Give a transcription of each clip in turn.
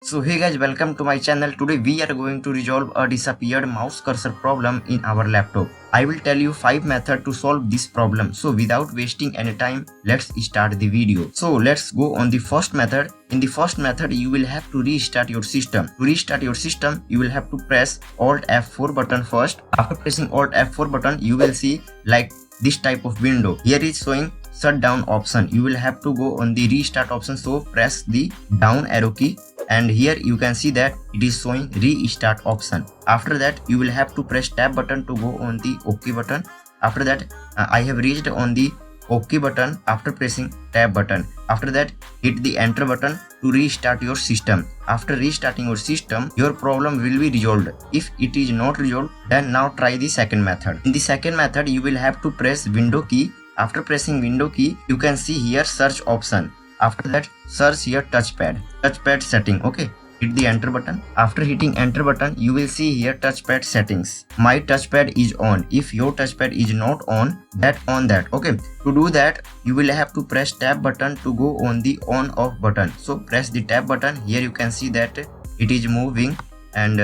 So hey guys, welcome to my channel. Today we are going to resolve a disappeared mouse cursor problem in our laptop. I will tell you 5 methods to solve this problem. So without wasting any time, let's start the video. So let's go on the first method. In the first method, you will have to restart your system. To restart your system, you will have to press Alt F4 button first. After pressing Alt F4 button, you will see like this type of window. Here is showing shutdown option. You will have to go on the restart option. So press the down arrow key. And here you can see that it is showing restart option. After that you will have to press tab button to go on the OK button. After that I have reached on the OK button after pressing tab button. After that hit the enter button to restart your system. After restarting your system, your problem will be resolved. If it is not resolved, then now try the second method. In the second method you will have to press window key. After pressing window key, you can see here search option. After that search here touchpad setting. Okay, hit the enter button. After hitting enter button, you will see here touchpad settings. My touchpad is on. If your touchpad is not on that. Okay, to do that you will have to press tab button to go on the on off button. So press the tab button. Here you can see that it is moving, and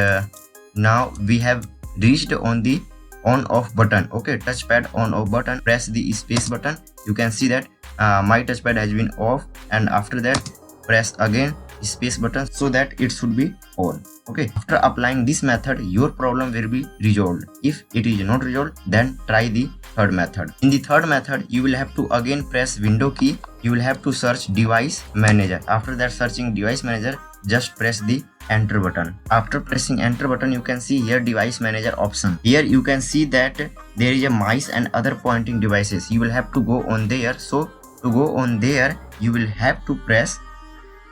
now we have reached on the on off button. Okay, touchpad on off button. Press the space button. You can see that my touchpad has been off, and after that press again space button so that it should be on. Okay, after applying this method, your problem will be resolved. If it is not resolved, then try the third method. In the third method, you will have to again press window key. You will have to search device manager. After that searching device manager, just press the enter button. After pressing enter button, you can see here device manager option. Here you can see that there is a mice and other pointing devices. You will have to go on there. So to go on there, you will have to press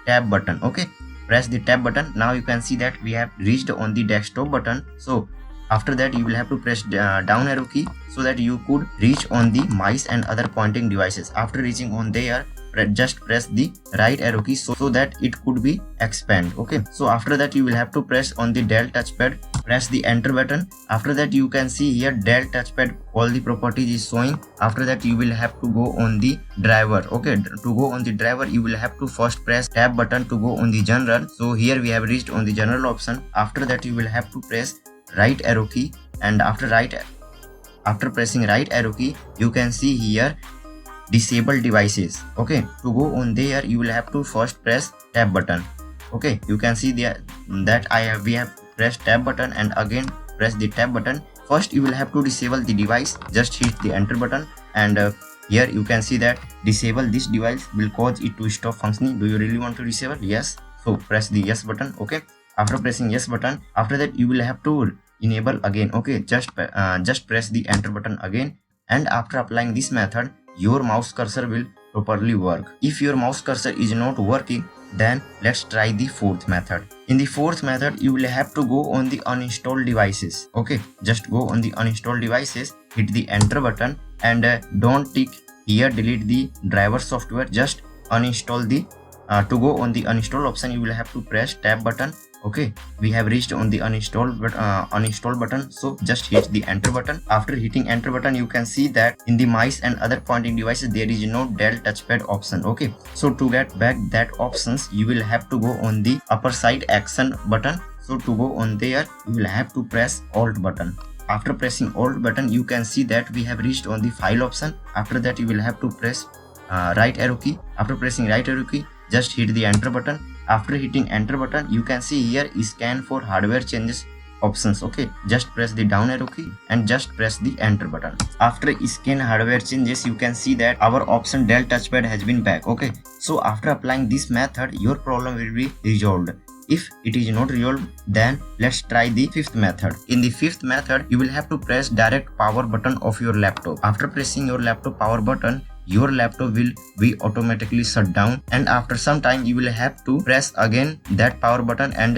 tab button. Okay, press the tab button. Now you can see that we have reached on the desktop button. So after that you will have to press down arrow key so that you could reach on the mice and other pointing devices. After reaching on there, just press the right arrow key so that it could be expand. Okay, so after that you will have to press on the Dell touchpad, press the enter button. After that you can see here Dell touchpad, all the properties is showing. After that you will have to go on the driver. Okay, to go on the driver you will have to first press tab button to go on the general. So here we have reached on the general option. After that you will have to press right arrow key, and after pressing right arrow key, you can see here disable devices. Okay, to go on there you will have to first press tab button. Okay, you can see there that we have pressed tab button and again press the tab button. First you will have to disable the device. Just hit the enter button, and here you can see that disable this device will cause it to stop functioning. Do you really want to disable? Yes. So press the yes button. Okay, after pressing yes button, after that you will have to enable again. Okay, just press the enter button again, and after applying this method, your mouse cursor will properly work. If your mouse cursor is not working, then let's try the fourth method. In the fourth method, you will have to go on the uninstall devices. Okay, just go on the uninstall devices, hit the enter button, and don't tick here delete the driver software. Just uninstall the to go on the uninstall option, you will have to press tab button. Okay, we have reached on the uninstall button. So just hit the enter button. After hitting enter button, you can see that in the mice and other pointing devices there is no Dell touchpad option. Okay, so to get back that options, you will have to go on the upper side action button. So to go on there, you will have to press alt button. After pressing alt button, you can see that we have reached on the file option. After that you will have to press right arrow key. After pressing right arrow key, just hit the enter button. After hitting enter button, you can see here scan for hardware changes options. Okay, just press the down arrow key and just press the enter button. After scan hardware changes, you can see that our option Dell touchpad has been back. Okay, so after applying this method, your problem will be resolved. If it is not resolved, then let's try the fifth method. In the fifth method, you will have to press direct power button of your laptop. After pressing your laptop power button, your laptop will be automatically shut down, and after some time you will have to press again that power button and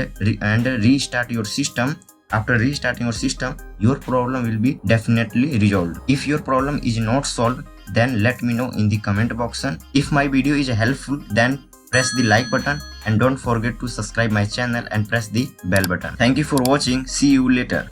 restart your system. After restarting your system, your problem will be definitely resolved. If your problem is not solved, then let me know in the comment box. If my video is helpful, then press the like button and don't forget to subscribe my channel and press the bell button. Thank you for watching. See you later.